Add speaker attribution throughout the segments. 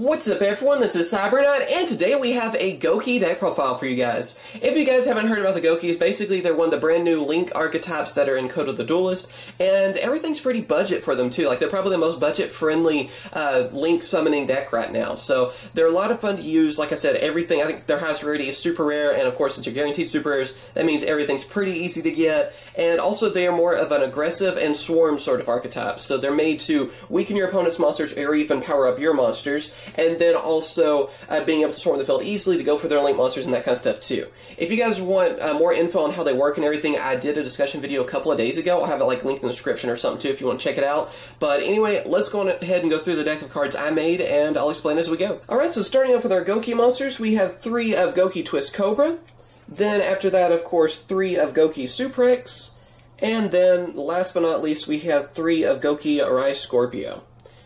Speaker 1: What's up everyone, this is Cyberknight, and today we have a Gouki deck profile for you guys. If you guys haven't heard about the Goukis, basically they're one of the brand new Link archetypes that are in Code of the Duelist, and everything's pretty budget for them too. Like, they're probably the most budget-friendly Link summoning deck right now. So they're a lot of fun to use. Like I said, everything, I think their highest rarity is super rare, and of course since you're guaranteed super rares, that means everything's pretty easy to get, and also they are more of an aggressive and swarm sort of archetype. So they're made to weaken your opponent's monsters or even power up your monsters, and then also being able to swarm the field easily to go for their link monsters and that kind of stuff too. If you guys want more info on how they work and everything, I did a discussion video a couple of days ago. I'll have it like linked in the description or something too if you want to check it out. But anyway, let's go ahead and go through the deck of cards I made, and I'll explain as we go. Alright, so starting off with our Gouki monsters, we have 3 of Gouki Twist Cobra. Then after that, of course, 3 of Gouki Suprex. And then, last but not least, we have 3 of Gouki Arise Scorpio.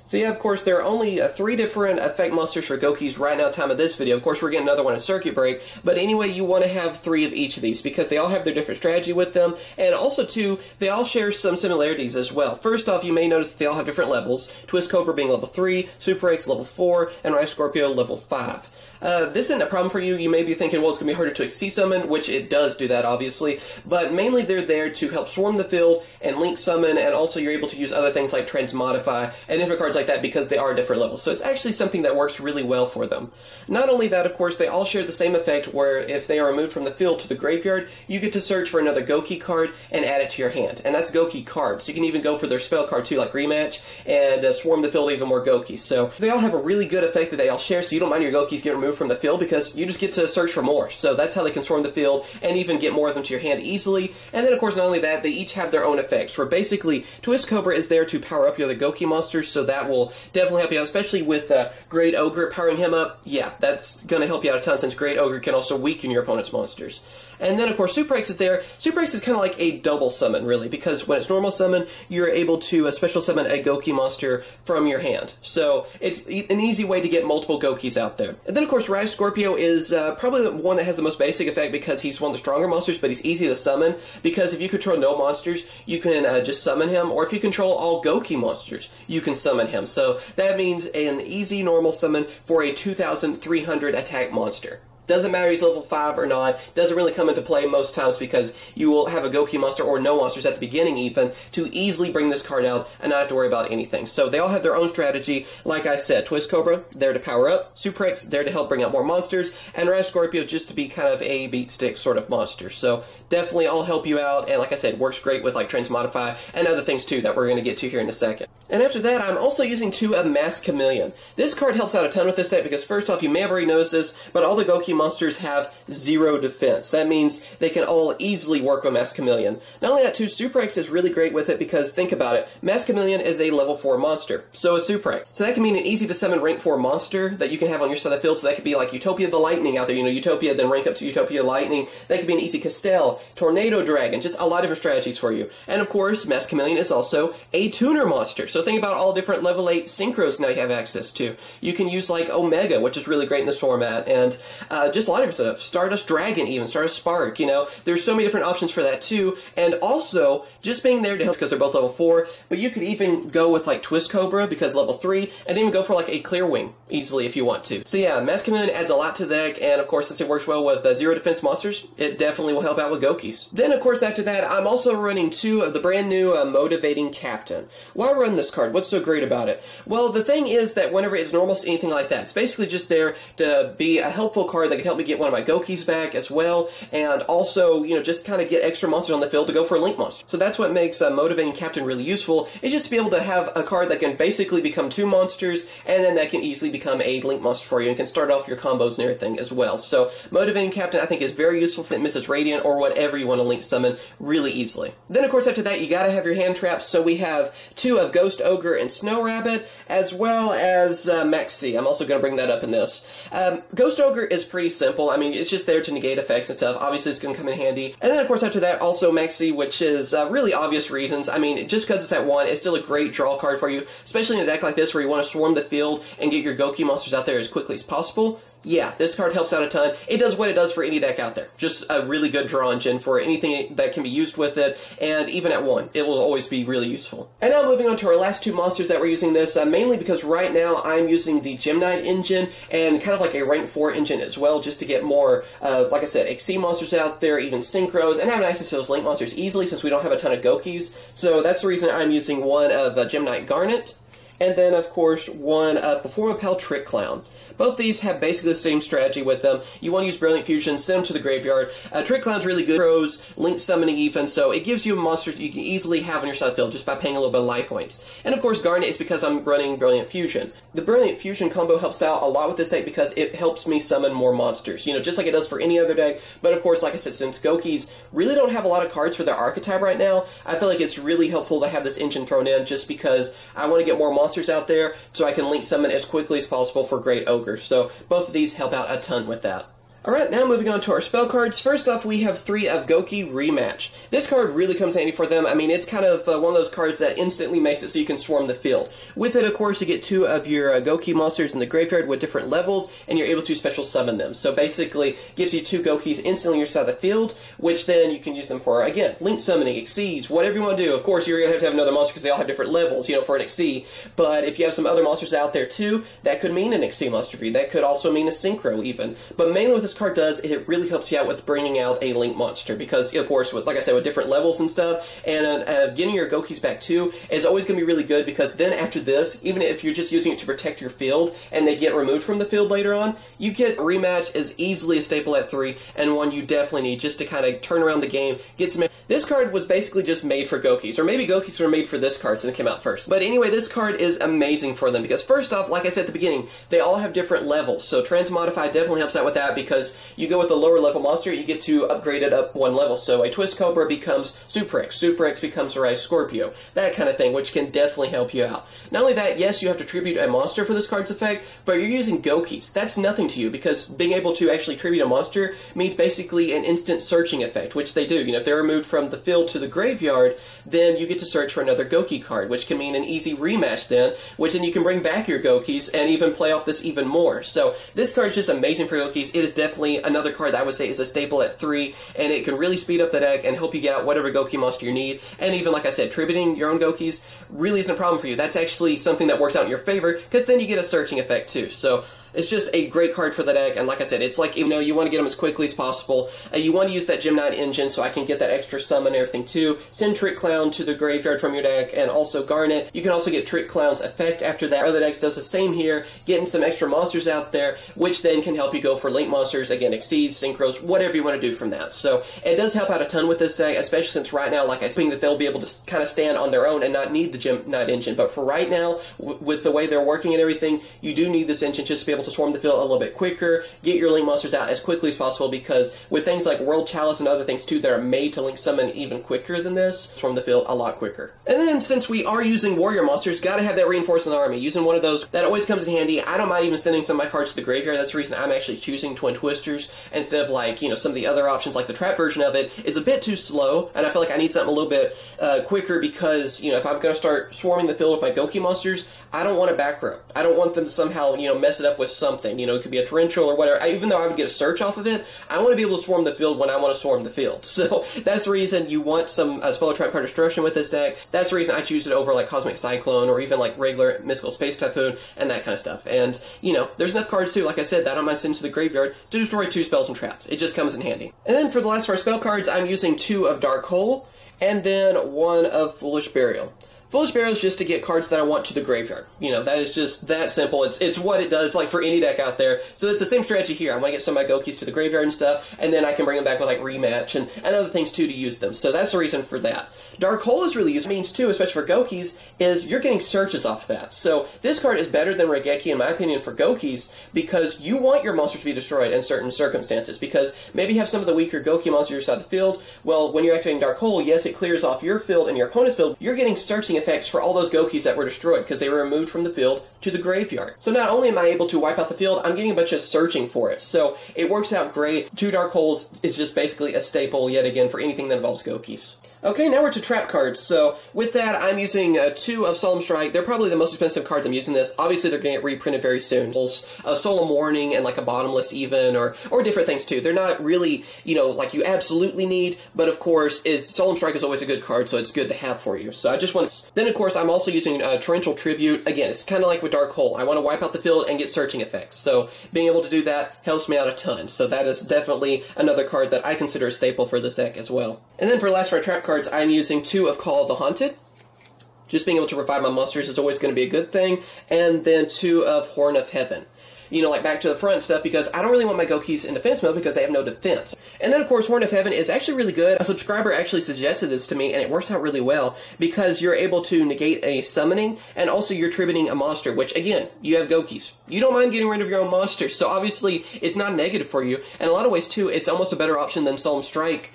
Speaker 1: So yeah, of course, there are only 3 different effect monsters for Goukis right now, time of this video. Of course, we're getting another one in Circuit Break, but anyway, you want to have 3 of each of these because they all have their different strategy with them, and also, too, they all share some similarities as well. First off, you may notice that they all have different levels, Twist Cobra being level 3, Super X level 4, and Rise Scorpio level 5. This isn't a problem for you. You may be thinking, well, it's going to be harder to XC summon, which it does do that, obviously, but mainly they're there to help swarm the field and link summon, and also you're able to use other things like Transmodify and different cards like that because they are different levels. So it's actually something that works really well for them. Not only that, of course, they all share the same effect where if they are removed from the field to the graveyard, you get to search for another Gouki card and add it to your hand. And that's Gouki cards. You can even go for their spell card too, like Rematch, and swarm the field even more Goukis. So they all have a really good effect that they all share, so you don't mind your Goukis getting removed from the field because you just get to search for more. So that's how they can swarm the field and even get more of them to your hand easily. And then, of course, not only that, they each have their own effects, where basically Twist Cobra is there to power up your other Gouki monsters, so that will definitely help you out, especially with Great Ogre powering him up. Yeah, that's going to help you out a ton since Great Ogre can also weaken your opponent's monsters. And then, of course, Super X is there. Super X is kind of like a double summon, really, because when it's normal summon, you're able to special summon a Gouki monster from your hand. So it's an easy way to get multiple Goukis out there. And then, of course, Rise Scorpio is probably the one that has the most basic effect because he's one of the stronger monsters, but he's easy to summon because if you control no monsters, you can just summon him, or if you control all Gouki monsters, you can summon him. So that means an easy normal summon for a 2,300 attack monster. Doesn't matter if he's level 5 or not, doesn't really come into play most times because you will have a Gouki monster or no monsters at the beginning even to easily bring this card out and not have to worry about anything. So they all have their own strategy. Like I said, Twist Cobra, there to power up, Super X, there to help bring out more monsters, and Rise Scorpio just to be kind of a beat stick sort of monster. So definitely all help you out, and like I said, works great with like Transmodify and other things too that we're going to get to here in a second. And after that, I'm also using 2 of Masked Chameleon. This card helps out a ton with this set because first off, you may have already noticed this, but all the Gouki monsters have 0 defense. That means they can all easily work with Masked Chameleon. Not only that, too, Super X is really great with it because, think about it, Masked Chameleon is a level 4 monster. So is Super X. So that can mean an easy to summon rank 4 monster that you can have on your side of the field. So that could be like Utopia the Lightning out there. You know, Utopia, then rank up to Utopia Lightning. That could be an easy Castell, Tornado Dragon, just a lot of different strategies for you. And of course, Masked Chameleon is also a tuner monster. So think about all different level 8 synchros now you have access to. You can use like Omega, which is really great in this format, and just a lot of stuff. Stardust Dragon even, Stardust Spark, you know. There's so many different options for that too, and also, just being there to help because they're both level 4, but you could even go with like Twist Cobra because level 3, and then even go for like a Clear Wing easily if you want to. So yeah, Masked Chameleon adds a lot to the deck, and of course since it works well with 0 defense monsters, it definitely will help out with Goukis. Then of course after that, I'm also running 2 of the brand new Motivating Captain. Why run this card? What's so great about it? Well, the thing is that whenever it's normal to anything like that, it's basically just there to be a helpful card that can help me get one of my Goukis back as well, and also, you know, just kind of get extra monsters on the field to go for a Link monster. So that's what makes Motivating Captain really useful, is just to be able to have a card that can basically become 2 monsters, and then that can easily become a Link monster for you, and can start off your combos and everything as well. So Motivating Captain I think is very useful for Mrs. Radiant or whatever you want to Link summon really easily. Then of course after that you gotta have your hand traps, so we have 2 of Ghost Ogre and Snow Rabbit, as well as Maxi. I'm also going to bring that up in this. Ghost Ogre is pretty simple. I mean, it's just there to negate effects and stuff. Obviously, it's going to come in handy. And then, of course, after that, also Maxi, which is really obvious reasons. I mean, just because it's at 1, it's still a great draw card for you, especially in a deck like this where you want to swarm the field and get your Gouki monsters out there as quickly as possible. Yeah, this card helps out a ton. It does what it does for any deck out there. Just a really good draw engine for anything that can be used with it, and even at 1, it will always be really useful. And now moving on to our last 2 monsters that we're using this, mainly because right now I'm using the Gem Knight engine, and kind of like a rank 4 engine as well, just to get more, like I said, Xyz monsters out there, even Synchros, and having access to those Link monsters easily since we don't have a ton of Gokis. So that's the reason I'm using one of Gem Knight Garnet, and then of course one of Performapal Trick Clown. Both these have basically the same strategy with them. You want to use Brilliant Fusion, send them to the graveyard. Trick Clown's really good. Throws, Link Summoning even, so it gives you monsters you can easily have on your side of the field just by paying a little bit of life points. And of course Garnet is because I'm running Brilliant Fusion. The Brilliant Fusion combo helps out a lot with this deck because it helps me summon more monsters, you know, just like it does for any other deck. But of course, like I said, since Gokis really don't have a lot of cards for their archetype right now, I feel like it's really helpful to have this engine thrown in just because I want to get more monsters out there so I can Link Summon as quickly as possible for Great Ogres. So both of these help out a ton with that. Alright, now moving on to our spell cards. First off, we have 3 of Goki Rematch. This card really comes handy for them. I mean, it's kind of one of those cards that instantly makes it so you can swarm the field. With it, of course, you get 2 of your Goki monsters in the graveyard with different levels, and you're able to special summon them. So basically, gives you 2 Gokis instantly on your side of the field, which then you can use them for, again, Link Summoning, Xyz, whatever you want to do. Of course, you're going to have another monster because they all have different levels, you know, for an Xyz. But if you have some other monsters out there too, that could mean an Xyz monster for you. That could also mean a Synchro even. But mainly what this card does, it really helps you out with bringing out a Link monster because, of course, with, like I said, with different levels and stuff, and getting your Gokis back too is always going to be really good because then after this, even if you're just using it to protect your field and they get removed from the field later on, you get Rematch as easily a staple at 3 and one you definitely need just to kind of turn around the game, get some... This card was basically just made for Gokis, or maybe Gokis were made for this card since it came out first. But anyway, this card is amazing for them because first off, like I said at the beginning, they all have different levels, so Transmodify definitely helps out with that because you go with a lower level monster, you get to upgrade it up 1 level. So a Twist Cobra becomes Super X, Super X becomes Rise Scorpio, that kind of thing, which can definitely help you out. Not only that, yes, you have to tribute a monster for this card's effect, but you're using Gokis. That's nothing to you because being able to actually tribute a monster means basically an instant searching effect, which they do. You know, if they're removed from the field to the graveyard, then you get to search for another Goki card, which can mean an easy rematch then, which then you can bring back your Gokis and even play off this even more. So this card is just amazing for Gokis. It is definitely another card that I would say is a staple at 3, and it can really speed up the deck and help you get out whatever Goki monster you need. And even, like I said, tributing your own Gokis really isn't a problem for you. That's actually something that works out in your favor, because then you get a searching effect too. So it's just a great card for the deck, and like I said, it's like, you know, you want to get them as quickly as possible. You want to use that Gem Knight engine so I can get that extra summon and everything too. Send Trick Clown to the graveyard from your deck, and also Garnet. You can also get Trick Clown's effect after that. Other decks does the same here, getting some extra monsters out there, which then can help you go for Link monsters, again, Xyz, Synchros, whatever you want to do from that. So it does help out a ton with this deck, especially since right now, like I said, that they'll be able to kind of stand on their own and not need the Gem Knight engine. But for right now, with the way they're working and everything, you do need this engine just to be able to swarm the field a little bit quicker, get your Link monsters out as quickly as possible, because with things like World Chalice and other things too that are made to Link summon even quicker than this, swarm the field a lot quicker. And then since we are using warrior monsters, gotta have that reinforcement army. Using one of those, that always comes in handy. I don't mind even sending some of my cards to the graveyard. That's the reason I'm actually choosing Twin Twisters instead of, like, you know, some of the other options, like the trap version of it. It's a bit too slow, and I feel like I need something a little bit quicker because, you know, if I'm gonna start swarming the field with my Goki monsters, I don't want a back row. I don't want them to somehow, you know, mess it up with something. You know, it could be a torrential or whatever. Even though I would get a search off of it, I want to be able to swarm the field when I want to swarm the field. So that's the reason you want some Spell Trap card destruction with this deck. That's the reason I choose it over like Cosmic Cyclone or even like regular Mystical Space Typhoon and that kind of stuff. And, you know, there's enough cards too, like I said, that I don't mind sending to the graveyard to destroy 2 spells and traps. It just comes in handy. And then for the last of our spell cards, I'm using 2 of Dark Hole and then 1 of Foolish Burial. Foolish Burial is just to get cards that I want to the graveyard. You know, that is just that simple. It's what it does, like, for any deck out there. So it's the same strategy here. I want to get some of my Gokis to the graveyard and stuff, and then I can bring them back with, like, Rematch and other things, too, to use them. So that's the reason for that. Dark Hole is really useful. Means, too, especially for Gokis, is you're getting searches off that. So this card is better than Raigeki, in my opinion, for Gokis, because you want your monster to be destroyed in certain circumstances, because maybe you have some of the weaker Goki monsters outside the field. Well, when you're activating Dark Hole, yes, it clears off your field and your opponent's field. You're getting searching effects for all those Gokis that were destroyed, because they were removed from the field to the graveyard. So not only am I able to wipe out the field, I'm getting a bunch of searching for it. So it works out great. 2 Dark Holes is just basically a staple, yet again, for anything that involves Gokis. Okay, now we're to trap cards. So with that, I'm using 2 of Solemn Strike. They're probably the most expensive cards I'm using this. Obviously, they're going to get reprinted very soon. Solemn Warning and like a Bottomless even, or different things too. They're not really, like you absolutely need, but of course, Solemn Strike is always a good card, so it's good to have for you. So I just want to... Then, of course, I'm also using Torrential Tribute. Again, it's kind of like with Dark Hole. I want to wipe out the field and get searching effects. So being able to do that helps me out a ton. So that is definitely another card that I consider a staple for this deck as well. And then for last for our trap cards, I'm using 2 of Call of the Haunted. Just being able to revive my monsters is always going to be a good thing. And then 2 of Horn of Heaven. Like back to the front stuff, because I don't really want my Gokis in defense mode because they have no defense. And then, of course, Horn of Heaven is actually really good. A subscriber actually suggested this to me, and it works out really well, because you're able to negate a summoning, and also you're tributing a monster, which, again, you have Gokis. You don't mind getting rid of your own monsters, so obviously it's not negative for you. And in a lot of ways, too, it's almost a better option than Solemn Strike,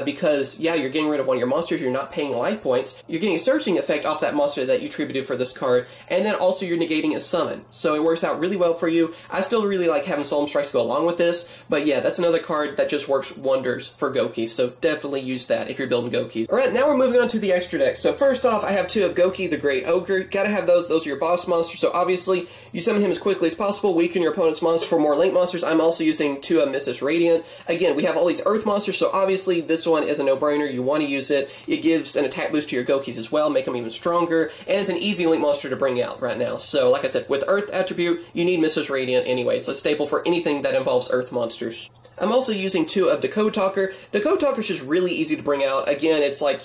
Speaker 1: because, yeah, you're getting rid of one of your monsters, you're not paying life points, you're getting a searching effect off that monster that you tributed for this card, and then also you're negating a summon. So it works out really well for you. I still really like having Solemn Strikes go along with this, but yeah, that's another card that just works wonders for Gokis, so definitely use that if you're building Gokis. Alright, now we're moving on to the extra deck. So first off, I have 2 of Goki, the Great Ogre. Gotta have those are your boss monsters, so obviously you summon him as quickly as possible, weaken your opponent's monsters. For more Link monsters, I'm also using 2 of Mrs. Radiant. Again, we have all these Earth monsters, so obviously this one is a no-brainer. You want to use it. It gives an attack boost to your Gokis as well, make them even stronger, and it's an easy Link monster to bring out right now. So like I said, with Earth attribute, you need Mrs. Radiant anyway. It's a staple for anything that involves Earth monsters. I'm also using 2 of Decode Talker. Decode Talker is just really easy to bring out. Again, it's like,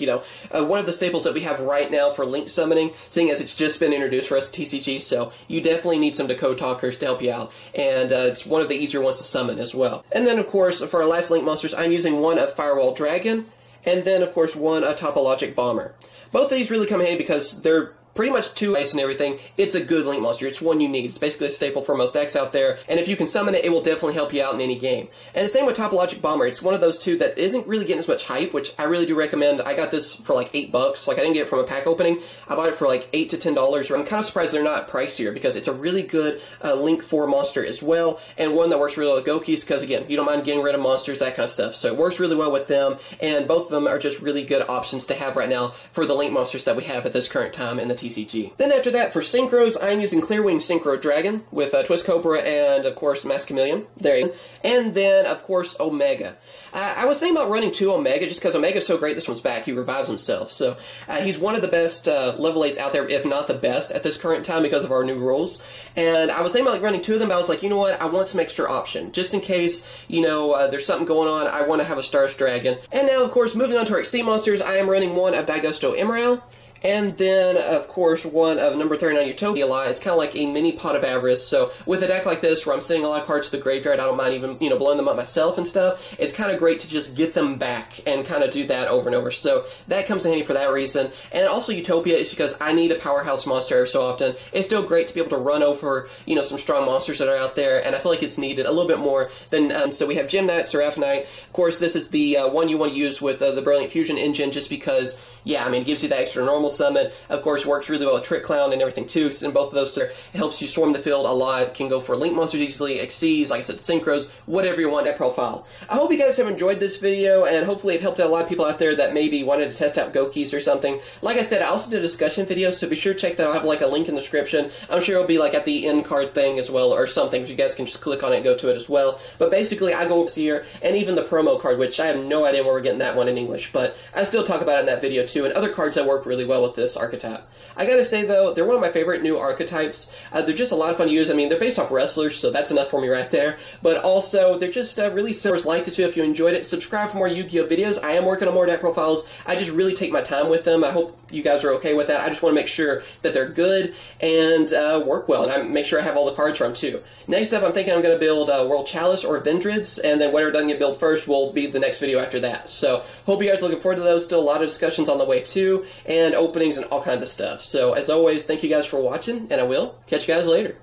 Speaker 1: one of the staples that we have right now for Link summoning, seeing as it's just been introduced for us at TCG, so you definitely need some Decode Talkers to help you out, and it's one of the easier ones to summon as well. And then, of course, for our last Link monsters, I'm using 1 of Firewall Dragon, and then, of course, 1 of Topologic Bomber. Both of these really come in handy because they're pretty much 2 ice and everything. It's a good Link monster. It's one you need. It's basically a staple for most decks out there, and if you can summon it, it will definitely help you out in any game. And the same with Topologic Bomber. It's one of those 2 that isn't really getting as much hype, which I really do recommend. I got this for like $8. Like, I didn't get it from a pack opening. I bought it for like $8 to $10. I'm kind of surprised they're not pricier, because it's a really good Link 4 monster as well, and one that works really well with Gokis, because again, you don't mind getting rid of monsters, that kind of stuff. So it works really well with them, and both of them are just really good options to have right now for the Link monsters that we have at this current time in the TCG. Then after that, for Synchros, I'm using Clearwing Synchro Dragon with Twist Cobra and, of course, Mass Chameleon. There you go. And then, of course, Omega. I was thinking about running 2 Omega just because Omega's so great this one's back. He revives himself. So he's one of the best level 8s out there, if not the best, at this current time because of our new rules. And I was thinking about running 2 of them, but I was like, you know what? I want some extra option. Just in case, there's something going on, I want to have a Stars Dragon. And now, of course, moving on to our Exceed monsters, I am running 1 of Daigusto Emerald. And then, of course, 1 of number 39 Utopia Lot. It's kind of like a mini Pot of Avarice. So with a deck like this, where I'm sending a lot of cards to the graveyard, I don't mind even, blowing them up myself and stuff. It's kind of great to just get them back and kind of do that over and over. So that comes in handy for that reason. And also Utopia is because I need a powerhouse monster every so often. It's still great to be able to run over, some strong monsters that are out there. And I feel like it's needed a little bit more than, so we have Gem Knight, Seraph Knight. Of course, this is the one you want to use with the Brilliant Fusion engine, just because, it gives you that extra normal summon. Of course, works really well with Trick Clown and everything too, in both of those. It helps you swarm the field a lot, can go for Link monsters easily, Exceeds, like I said, Synchros, whatever you want, that profile. I hope you guys have enjoyed this video, and hopefully it helped out a lot of people out there that maybe wanted to test out Gokis or something. Like I said, I also did a discussion video, so be sure to check that out. I'll have like a link in the description. I'm sure it'll be like at the end card thing as well, or something, so you guys can just click on it and go to it as well. But basically, I go over here, and even the promo card, which I have no idea where we're getting that one in English, but I still talk about it in that video too, and other cards that work really well with this archetype. I gotta say though, they're one of my favorite new archetypes. They're just a lot of fun to use. They're based off wrestlers, so that's enough for me right there. But also, they're just really simple. Like this video if you enjoyed it. Subscribe for more Yu-Gi-Oh videos. I am working on more deck profiles. I just really take my time with them. I hope you guys are okay with that. I just want to make sure that they're good and work well, and I make sure I have all the cards from too. Next up, I'm thinking I'm going to build World Chalice or Vendrids, and then whatever doesn't get built first will be the next video after that. So, hope you guys are looking forward to those. Still a lot of discussions on the way too, and openings and all kinds of stuff. So, as always, thank you guys for watching, and I will catch you guys later.